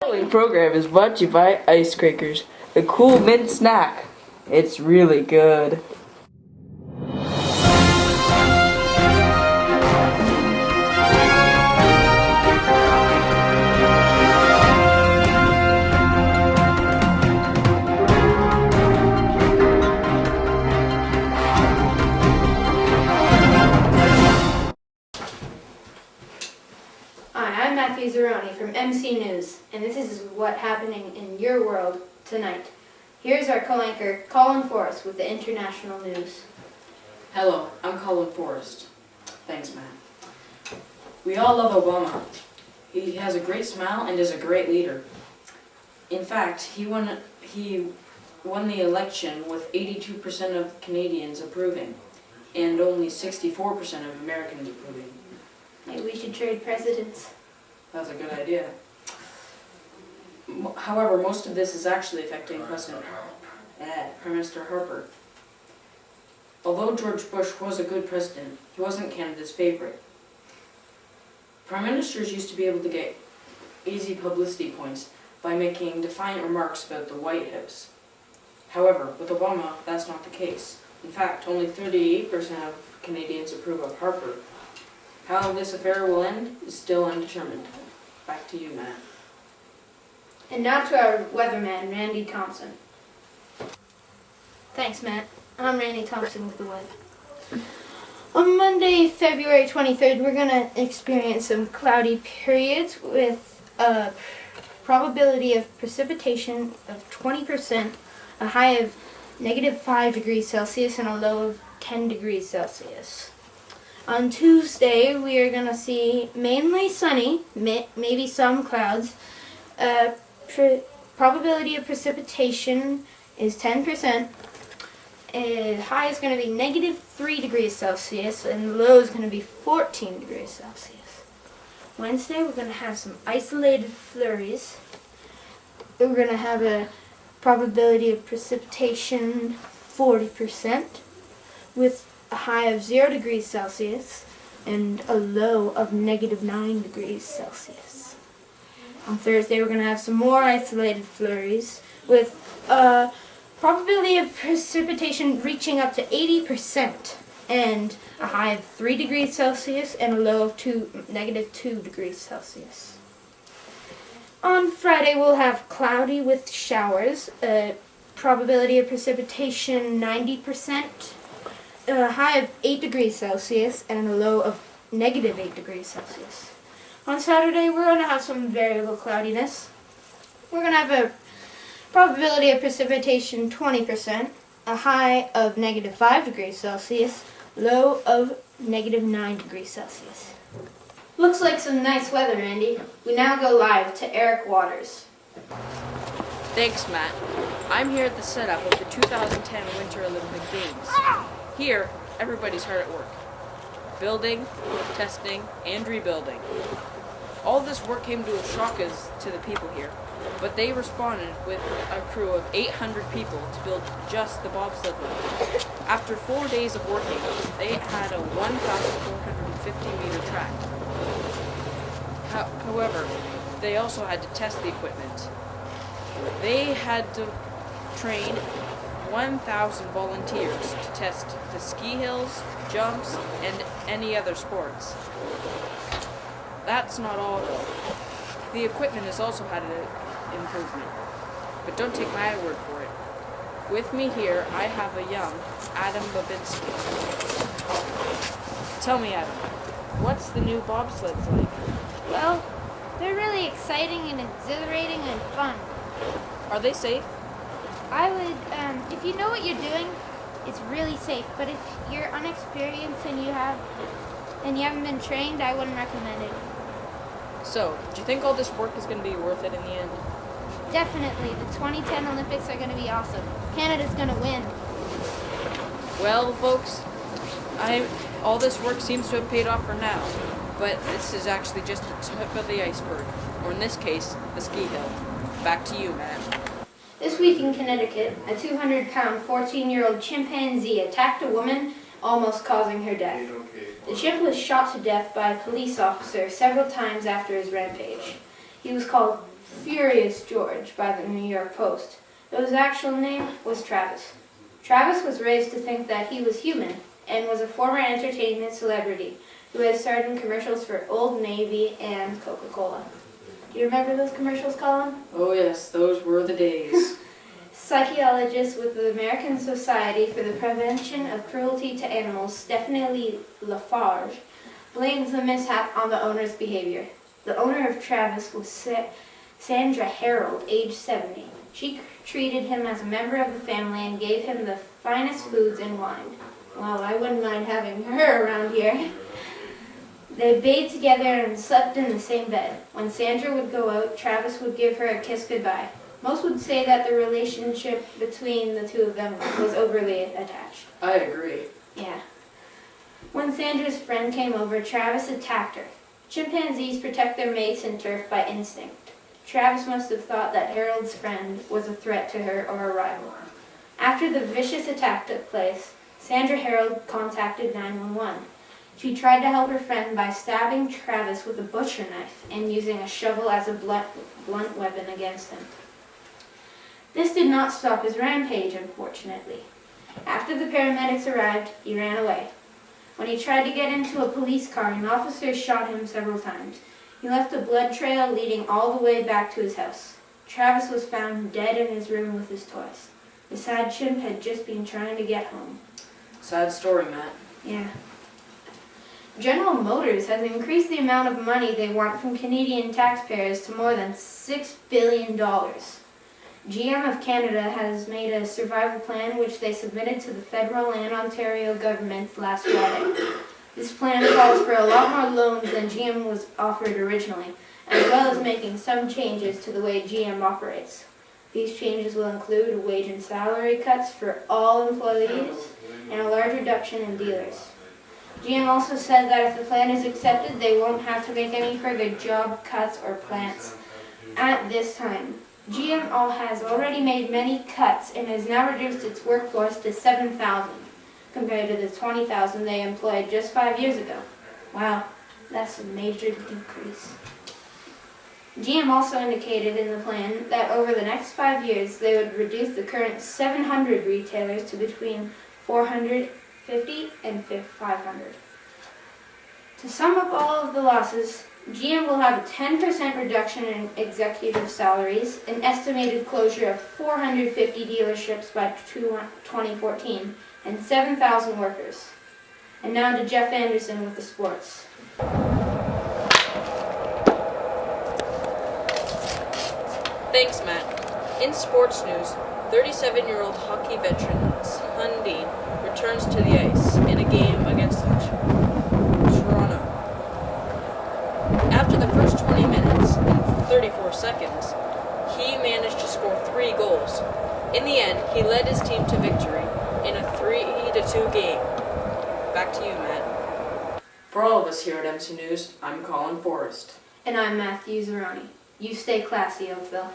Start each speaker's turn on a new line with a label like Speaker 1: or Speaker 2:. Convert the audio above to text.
Speaker 1: The following program is brought to you by Ice Crackers, a cool mint snack. It's really good.
Speaker 2: Hi, I'm Matthew Zeroni from MC News, and this is what's happening in your world tonight. Here's our co-anchor, Colin Forrest, with the international news.
Speaker 3: Hello, I'm Colin Forrest. Thanks, Matt. We all love Obama. He has a great smile and is a great leader. In fact, he won the election with 82% of Canadians approving, and only 64% of Americans approving.
Speaker 2: Maybe we should trade presidents.
Speaker 3: That's a good idea. However, most of this is actually affecting Prime Minister Harper. Although George Bush was a good president, he wasn't Canada's favorite. Prime Ministers used to be able to get easy publicity points by making defiant remarks about the White House. However, with Obama, that's not the case. In fact, only 38% of Canadians approve of Harper. How this affair will end is still undetermined. Back to you, Matt.
Speaker 2: And now to our weatherman, Randy Thompson. Thanks, Matt. I'm Randy Thompson with the weather. On Monday, February 23rd, we're going to experience some cloudy periods with a probability of precipitation of 20%, a high of -5 degrees Celsius, and a low of 10 degrees Celsius. On Tuesday, we are going to see mainly sunny, maybe some clouds. Probability of precipitation is 10%. High is going to be -3 degrees Celsius, and low is going to be 14 degrees Celsius. Wednesday, we're going to have some isolated flurries. We're going to have a probability of precipitation 40%, with a high of 0 degrees Celsius and a low of -9 degrees Celsius. On Thursday, we're going to have some more isolated flurries with a probability of precipitation reaching up to 80% and a high of 3 degrees Celsius and a low of -2 degrees Celsius. On Friday, we'll have cloudy with showers, a probability of precipitation 90%, a high of 8 degrees Celsius and a low of -8 degrees Celsius. On Saturday, we're going to have some variable cloudiness. We're going to have a probability of precipitation 20%, a high of -5 degrees Celsius, low of -9 degrees Celsius. Looks like some nice weather, Andy. We now go live to Eric Waters.
Speaker 3: Thanks, Matt. I'm here at the setup of the 2010 Winter Olympic Games. Here, everybody's hard at work. Building, testing, and rebuilding. All this work came to a shock to the people here, but they responded with a crew of 800 people to build just the bobsled run. After 4 days of working, they had a 1,450-meter track. However, they also had to test the equipment. They had to train 1,000 volunteers to test the ski hills, jumps, and any other sports. That's not all though. The equipment has also had an improvement. But don't take my word for it. With me here, I have a young Adam Babinski. Tell me, Adam, what's the new bobsleds like?
Speaker 4: Well, they're really exciting and exhilarating and fun.
Speaker 3: Are they safe?
Speaker 4: I would, if you know what you're doing, it's really safe. But if you're unexperienced and you haven't been trained, I wouldn't recommend it.
Speaker 3: So, do you think all this work is going to be worth it in the end?
Speaker 4: Definitely. The 2010 Olympics are going to be awesome. Canada's going to win.
Speaker 3: Well, folks, all this work seems to have paid off for now. But this is actually just the tip of the iceberg. Or in this case, the ski hill. Back to you, Matt.
Speaker 2: This week in Connecticut, a 200-pound 14-year-old chimpanzee attacked a woman, almost causing her death. The chimp was shot to death by a police officer several times after his rampage. He was called Furious George by the New York Post, though his actual name was Travis. Travis was raised to think that he was human and was a former entertainment celebrity who had starred in commercials for Old Navy and Coca-Cola. Do you remember those commercials, Colin?
Speaker 3: Oh yes, those were the days.
Speaker 2: Psychologist with the American Society for the Prevention of Cruelty to Animals, Stephanie Lafarge, blames the mishap on the owner's behavior. The owner of Travis was Sandra Harold, age 70. She treated him as a member of the family and gave him the finest foods and wine. Well, I wouldn't mind having her around here. They bathed together and slept in the same bed. When Sandra would go out, Travis would give her a kiss goodbye. Most would say that the relationship between the two of them was overly attached.
Speaker 3: I agree.
Speaker 2: Yeah. When Sandra's friend came over, Travis attacked her. Chimpanzees protect their mates and turf by instinct. Travis must have thought that Harold's friend was a threat to her or a rival. After the vicious attack took place, Sandra Harold contacted 911. She tried to help her friend by stabbing Travis with a butcher knife and using a shovel as a blunt weapon against him. This did not stop his rampage, unfortunately. After the paramedics arrived, he ran away. When he tried to get into a police car, an officer shot him several times. He left a blood trail leading all the way back to his house. Travis was found dead in his room with his toys. The sad chimp had just been trying to get home.
Speaker 3: Sad story, Matt.
Speaker 2: Yeah. General Motors has increased the amount of money they want from Canadian taxpayers to more than $6 billion. GM of Canada has made a survival plan which they submitted to the federal and Ontario governments last Friday. This plan calls for a lot more loans than GM was offered originally, as well as making some changes to the way GM operates. These changes will include wage and salary cuts for all employees and a large reduction in dealers. GM also said that if the plan is accepted, they won't have to make any further job cuts or plants at this time. GM has already made many cuts and has now reduced its workforce to 7,000, compared to the 20,000 they employed just 5 years ago. Wow, that's a major decrease. GM also indicated in the plan that over the next 5 years they would reduce the current 700 retailers to between 450 and 500. To sum up all of the losses, GM will have a 10% reduction in executive salaries, an estimated closure of 450 dealerships by 2014, and 7,000 workers. And now to Jeff Anderson with the sports.
Speaker 1: Thanks, Matt. In sports news, 37-year-old hockey veteran Sundin returns to the ice in a game against Toronto. After the first 20 minutes and 34 seconds, he managed to score 3 goals. In the end, he led his team to victory in a 3-2 game. Back to you, Matt.
Speaker 3: For all of us here at MC News, I'm Colin Forrest.
Speaker 2: And I'm Matthew Zeroni. You stay classy, Oakville.